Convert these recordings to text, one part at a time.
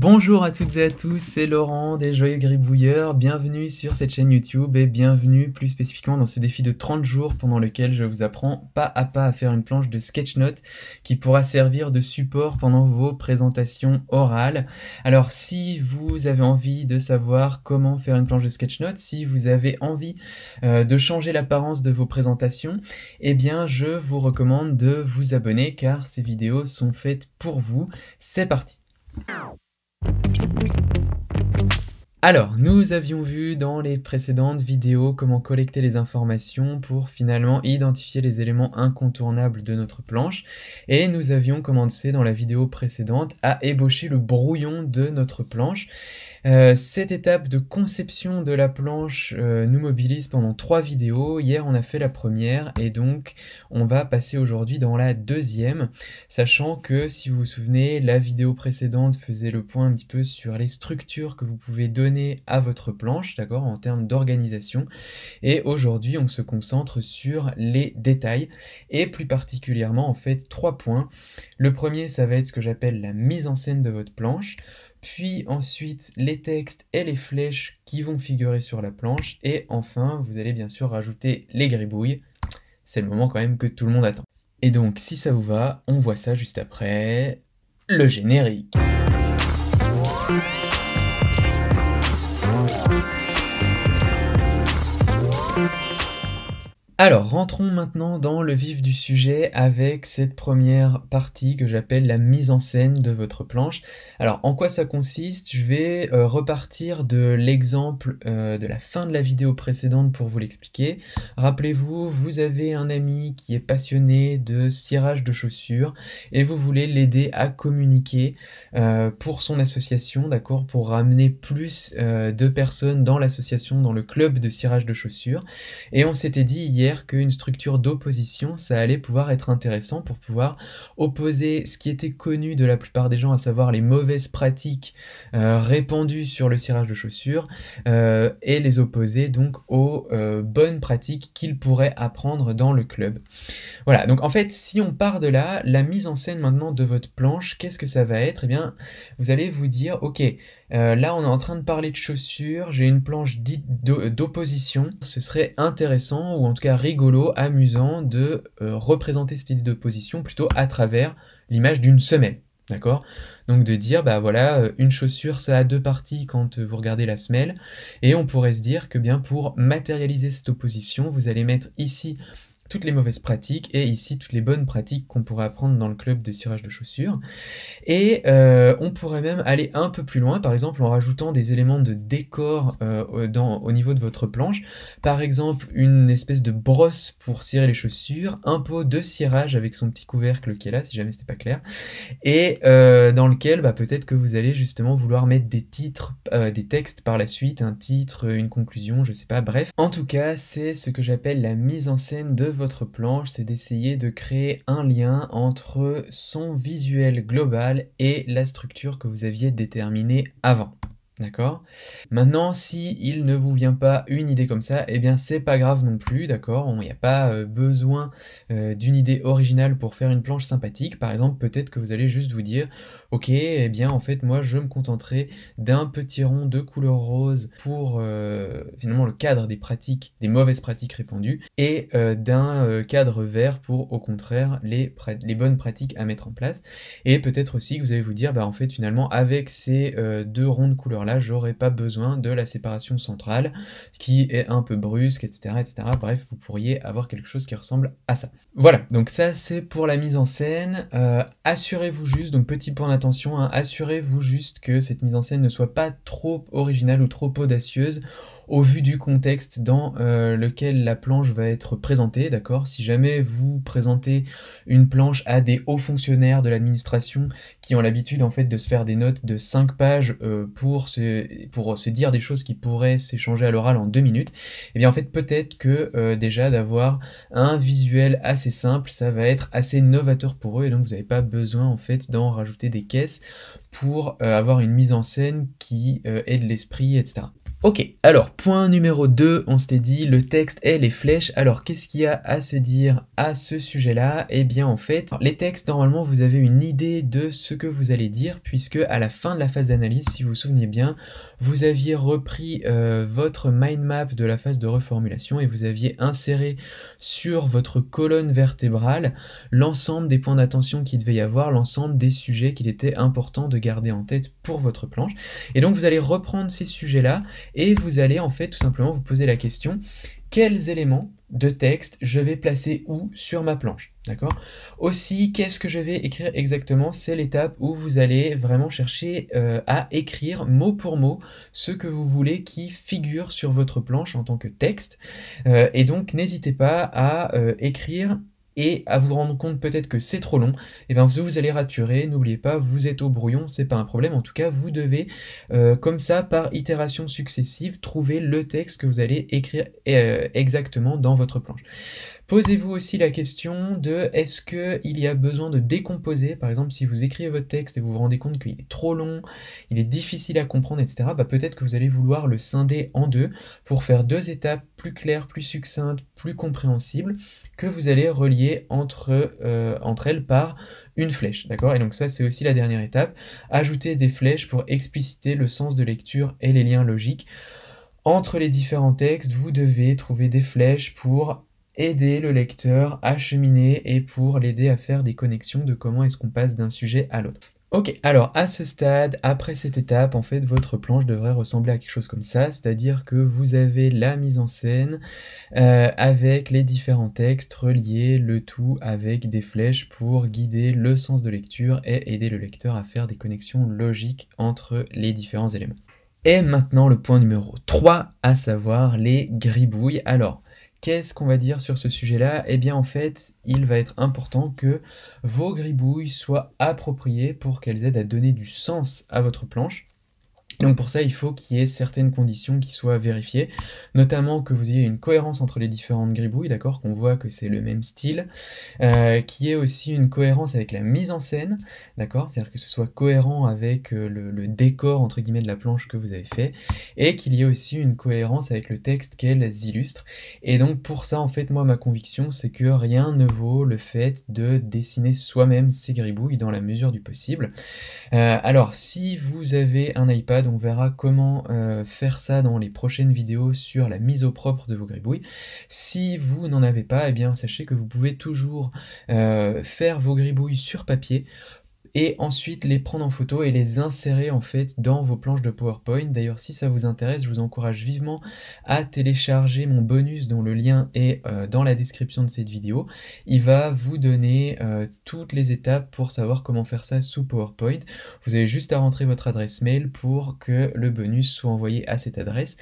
Bonjour à toutes et à tous, c'est Laurent des Joyeux Gribouilleurs, bienvenue sur cette chaîne YouTube et bienvenue plus spécifiquement dans ce défi de 30 jours pendant lequel je vous apprends pas à pas à faire une planche de sketchnote qui pourra servir de support pendant vos présentations orales. Alors si vous avez envie de savoir comment faire une planche de sketchnote, si vous avez envie de changer l'apparence de vos présentations, eh bien je vous recommande de vous abonner car ces vidéos sont faites pour vous. C'est parti! Alors, nous avions vu dans les précédentes vidéos comment collecter les informations pour finalement identifier les éléments incontournables de notre planche et nous avions commencé dans la vidéo précédente à ébaucher le brouillon de notre planche. Cette étape de conception de la planche nous mobilise pendant 3 vidéos. Hier on a fait la première et donc on va passer aujourd'hui dans la deuxième, sachant que si vous vous souvenez, la vidéo précédente faisait le point un petit peu sur les structures que vous pouvez donner à votre planche, d'accord, en termes d'organisation, et aujourd'hui on se concentre sur les détails et plus particulièrement en fait 3 points. Le premier, ça va être ce que j'appelle la mise en scène de votre planche, puis ensuite les textes et les flèches qui vont figurer sur la planche, et enfin vous allez bien sûr rajouter les gribouilles. C'est le moment quand même que tout le monde attend. Et donc si ça vous va, on voit ça juste après le générique. Alors, rentrons maintenant dans le vif du sujet avec cette première partie que j'appelle la mise en scène de votre planche. Alors, en quoi ça consiste? Je vais repartir de l'exemple de la fin de la vidéo précédente pour vous l'expliquer. Rappelez-vous, vous avez un ami qui est passionné de cirage de chaussures et vous voulez l'aider à communiquer pour son association, d'accord, pour ramener plus de personnes dans l'association, dans le club de cirage de chaussures. Et on s'était dit hier qu'une structure d'opposition, ça allait pouvoir être intéressant pour pouvoir opposer ce qui était connu de la plupart des gens, à savoir les mauvaises pratiques répandues sur le cirage de chaussures, et les opposer donc aux bonnes pratiques qu'ils pourraient apprendre dans le club. Voilà, donc en fait, si on part de là, la mise en scène maintenant de votre planche, qu'est-ce que ça va être? Eh bien, vous allez vous dire, ok, là on est en train de parler de chaussures, j'ai une planche dite d'opposition, ce serait intéressant, ou en tout cas rigolo, amusant, de représenter cette idée d'opposition plutôt à travers l'image d'une semelle. D'accord? Donc de dire, bah voilà, une chaussure ça a 2 parties quand vous regardez la semelle, et on pourrait se dire que bien pour matérialiser cette opposition, vous allez mettre ici toutes les mauvaises pratiques et ici toutes les bonnes pratiques qu'on pourrait apprendre dans le club de cirage de chaussures. Et on pourrait même aller un peu plus loin, par exemple en rajoutant des éléments de décor au niveau de votre planche. Par exemple une espèce de brosse pour cirer les chaussures, un pot de cirage avec son petit couvercle qui est là si jamais c'était pas clair, et dans lequel peut-être que vous allez justement vouloir mettre des titres, des textes par la suite, un titre, une conclusion, je sais pas, bref. En tout cas, c'est ce que j'appelle la mise en scène de votre planche, c'est d'essayer de créer un lien entre son visuel global et la structure que vous aviez déterminée avant. D'accord? Maintenant, si il ne vous vient pas une idée comme ça, eh bien c'est pas grave non plus, d'accord? Il n'y a pas besoin d'une idée originale pour faire une planche sympathique. Par exemple, peut-être que vous allez juste vous dire, ok, eh bien en fait moi je me contenterai d'un petit rond de couleur rose pour finalement le cadre des pratiques, des mauvaises pratiques répandues, et d'un cadre vert pour au contraire les bonnes pratiques à mettre en place. Et peut-être aussi que vous allez vous dire, bah en fait finalement avec ces 2 ronds de couleur là, j'aurais pas besoin de la séparation centrale qui est un peu brusque, etc., etc. Bref, vous pourriez avoir quelque chose qui ressemble à ça. Voilà, donc ça c'est pour la mise en scène. Assurez-vous juste, donc petit point d'attention, hein, assurez-vous juste que cette mise en scène ne soit pas trop originale ou trop audacieuse au vu du contexte dans lequel la planche va être présentée, d'accord? Si jamais vous présentez une planche à des hauts fonctionnaires de l'administration qui ont l'habitude en fait de se faire des notes de 5 pages pour se dire des choses qui pourraient s'échanger à l'oral en 2 minutes, et bien en fait peut-être que déjà d'avoir un visuel assez simple, ça va être assez novateur pour eux, et donc vous n'avez pas besoin en fait d'en rajouter des caisses pour avoir une mise en scène qui ait de l'esprit, etc. Ok, alors point numéro 2, on s'était dit le texte et les flèches. Alors qu'est-ce qu'il y a à se dire à ce sujet-là? Eh bien en fait, les textes, normalement vous avez une idée de ce que vous allez dire, puisque à la fin de la phase d'analyse, si vous vous souvenez bien, vous aviez repris votre mind map de la phase de reformulation et vous aviez inséré sur votre colonne vertébrale l'ensemble des points d'attention qu'il devait y avoir, l'ensemble des sujets qu'il était important de garder en tête pour votre planche. Et donc vous allez reprendre ces sujets-là et vous allez en fait tout simplement vous poser la question, quels éléments de texte je vais placer où sur ma planche, d'accord? Aussi, qu'est-ce que je vais écrire exactement? C'est l'étape où vous allez vraiment chercher à écrire mot pour mot ce que vous voulez qui figure sur votre planche en tant que texte. Et donc n'hésitez pas à écrire et à vous rendre compte peut-être que c'est trop long, et bien vous allez raturer, n'oubliez pas, vous êtes au brouillon, c'est pas un problème, en tout cas vous devez, comme ça, par itération successive, trouver le texte que vous allez écrire exactement dans votre planche. Posez-vous aussi la question de est-ce qu'il y a besoin de décomposer, par exemple si vous écrivez votre texte et vous vous rendez compte qu'il est trop long, il est difficile à comprendre, etc., bah peut-être que vous allez vouloir le scinder en deux pour faire deux étapes plus claires, plus succinctes, plus compréhensibles, que vous allez relier entre elles par une flèche, d'accord? Et donc ça, c'est aussi la dernière étape, ajouter des flèches pour expliciter le sens de lecture et les liens logiques. Entre les différents textes, vous devez trouver des flèches pour aider le lecteur à cheminer et pour l'aider à faire des connexions de comment est-ce qu'on passe d'un sujet à l'autre. Ok, alors à ce stade, après cette étape, en fait, votre planche devrait ressembler à quelque chose comme ça, c'est-à-dire que vous avez la mise en scène avec les différents textes reliés, le tout avec des flèches pour guider le sens de lecture et aider le lecteur à faire des connexions logiques entre les différents éléments. Et maintenant le point numéro 3, à savoir les gribouilles. Alors, qu'est-ce qu'on va dire sur ce sujet-là? Eh bien en fait, il va être important que vos gribouilles soient appropriées pour qu'elles aident à donner du sens à votre planche. Donc pour ça, il faut qu'il y ait certaines conditions qui soient vérifiées, notamment que vous ayez une cohérence entre les différentes gribouilles, d'accord, qu'on voit que c'est le même style, qu'il y ait aussi une cohérence avec la mise en scène, d'accord, c'est-à-dire que ce soit cohérent avec le décor entre guillemets de la planche que vous avez fait, et qu'il y ait aussi une cohérence avec le texte qu'elles illustrent. Et donc pour ça, en fait, moi ma conviction, c'est que rien ne vaut le fait de dessiner soi-même ces gribouilles dans la mesure du possible. Alors si vous avez un iPad, on verra comment faire ça dans les prochaines vidéos sur la mise au propre de vos gribouilles. Si vous n'en avez pas, eh bien sachez que vous pouvez toujours faire vos gribouilles sur papier et ensuite les prendre en photo et les insérer en fait dans vos planches de PowerPoint. D'ailleurs, si ça vous intéresse, je vous encourage vivement à télécharger mon bonus dont le lien est dans la description de cette vidéo. Il va vous donner toutes les étapes pour savoir comment faire ça sous PowerPoint. Vous avez juste à rentrer votre adresse mail pour que le bonus soit envoyé à cette adresse.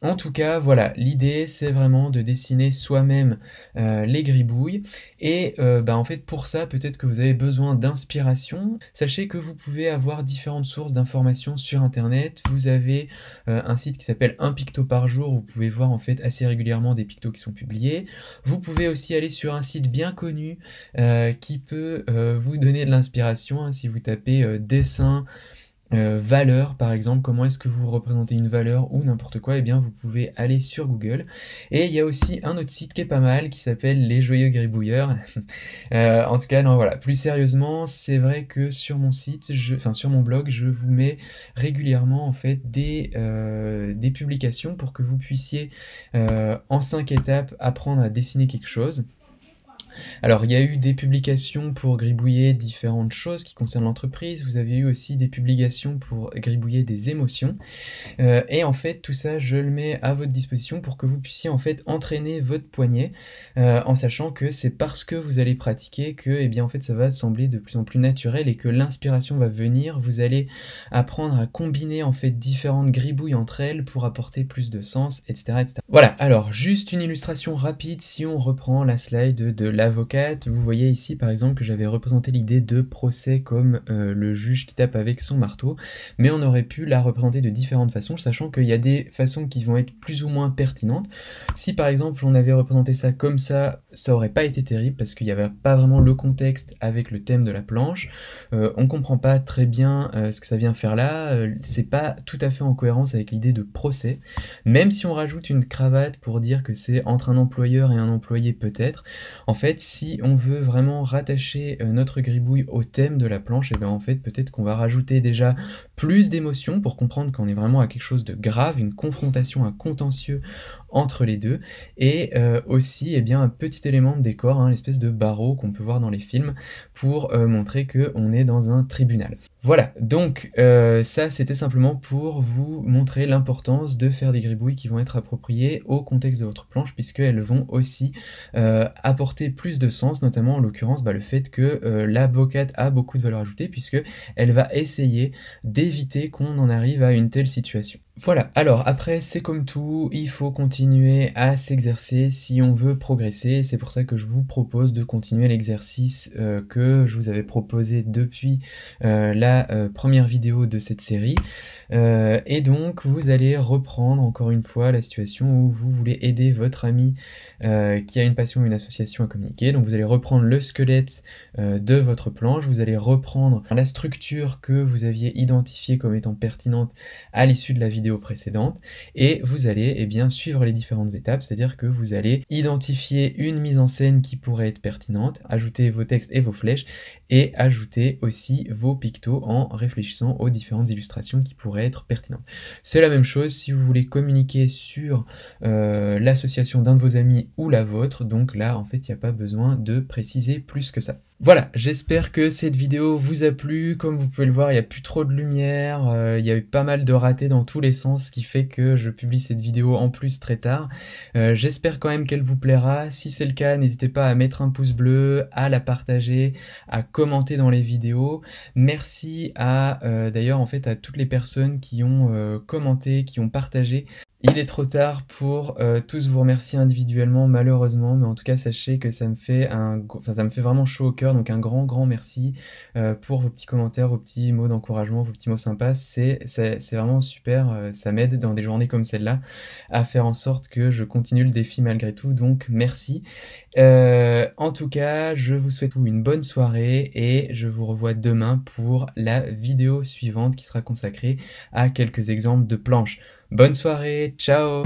En tout cas, voilà, l'idée c'est vraiment de dessiner soi-même les gribouilles et en fait pour ça peut-être que vous avez besoin d'inspiration. Sachez que vous pouvez avoir différentes sources d'informations sur internet. Vous avez un site qui s'appelle Un Picto par jour, où vous pouvez voir en fait assez régulièrement des pictos qui sont publiés. Vous pouvez aussi aller sur un site bien connu qui peut vous donner de l'inspiration, hein, si vous tapez dessin valeur par exemple, comment est-ce que vous représentez une valeur ou n'importe quoi, et bien vous pouvez aller sur Google. Et il y a aussi un autre site qui est pas mal qui s'appelle Les Joyeux Gribouilleurs. En tout cas, non, voilà, plus sérieusement, c'est vrai que sur mon site, sur mon blog, je vous mets régulièrement en fait des publications pour que vous puissiez en 5 étapes apprendre à dessiner quelque chose. Alors, il y a eu des publications pour gribouiller différentes choses qui concernent l'entreprise, vous avez eu aussi des publications pour gribouiller des émotions, et en fait, tout ça, je le mets à votre disposition pour que vous puissiez en fait entraîner votre poignet, en sachant que c'est parce que vous allez pratiquer que, eh bien, en fait, ça va sembler de plus en plus naturel et que l'inspiration va venir, vous allez apprendre à combiner en fait différentes gribouilles entre elles pour apporter plus de sens, etc., etc. Voilà, alors juste une illustration rapide si on reprend la slide de la l'avocate. Vous voyez ici par exemple que j'avais représenté l'idée de procès comme le juge qui tape avec son marteau, mais on aurait pu la représenter de différentes façons, sachant qu'il y a des façons qui vont être plus ou moins pertinentes. Si par exemple on avait représenté ça comme ça aurait pas été terrible parce qu'il n'y avait pas vraiment le contexte avec le thème de la planche. On comprend pas très bien ce que ça vient faire là, c'est pas tout à fait en cohérence avec l'idée de procès. Même si on rajoute une cravate pour dire que c'est entre un employeur et un employé peut-être, en fait si on veut vraiment rattacher notre gribouille au thème de la planche, et bien en fait peut-être qu'on va rajouter déjà plus d'émotions pour comprendre qu'on est vraiment à quelque chose de grave, une confrontation, un contentieux entre les deux, et aussi eh bien, un petit élément de décor, hein, l'espèce de barreau qu'on peut voir dans les films, pour montrer qu'on est dans un tribunal. Voilà, donc ça c'était simplement pour vous montrer l'importance de faire des gribouilles qui vont être appropriées au contexte de votre planche, puisqu'elles vont aussi apporter plus de sens, notamment en l'occurrence le fait que l'avocate a beaucoup de valeur ajoutée, puisqu'elle va essayer d'éviter qu'on en arrive à une telle situation. Voilà, alors après c'est comme tout, il faut continuer à s'exercer si on veut progresser, c'est pour ça que je vous propose de continuer l'exercice que je vous avais proposé depuis la première vidéo de cette série. Et donc vous allez reprendre encore une fois la situation où vous voulez aider votre ami qui a une passion ou une association à communiquer. Donc vous allez reprendre le squelette de votre planche, vous allez reprendre la structure que vous aviez identifiée comme étant pertinente à l'issue de la vidéo précédente, et vous allez eh bien, suivre les différentes étapes, c'est-à-dire que vous allez identifier une mise en scène qui pourrait être pertinente, ajouter vos textes et vos flèches, et ajouter aussi vos pictos en réfléchissant aux différentes illustrations qui pourraient être pertinentes. C'est la même chose si vous voulez communiquer sur l'association d'un de vos amis ou la vôtre, donc là en fait il n'y a pas besoin de préciser plus que ça. Voilà, j'espère que cette vidéo vous a plu. Comme vous pouvez le voir, il n'y a plus trop de lumière, il y a eu pas mal de ratés dans tous les sens, ce qui fait que je publie cette vidéo en plus très tard. J'espère quand même qu'elle vous plaira. Si c'est le cas, n'hésitez pas à mettre un pouce bleu, à la partager, à commenter dans les vidéos. Merci à d'ailleurs en fait à toutes les personnes qui ont commenté, qui ont partagé. Il est trop tard pour tous vous remercier individuellement malheureusement, mais en tout cas sachez que ça me fait vraiment chaud au cœur, donc un grand merci pour vos petits commentaires, vos petits mots d'encouragement, vos petits mots sympas, c'est vraiment super, ça m'aide dans des journées comme celle-là à faire en sorte que je continue le défi malgré tout, donc merci. En tout cas, je vous souhaite une bonne soirée et je vous revois demain pour la vidéo suivante qui sera consacrée à quelques exemples de planches. Bonne soirée, ciao!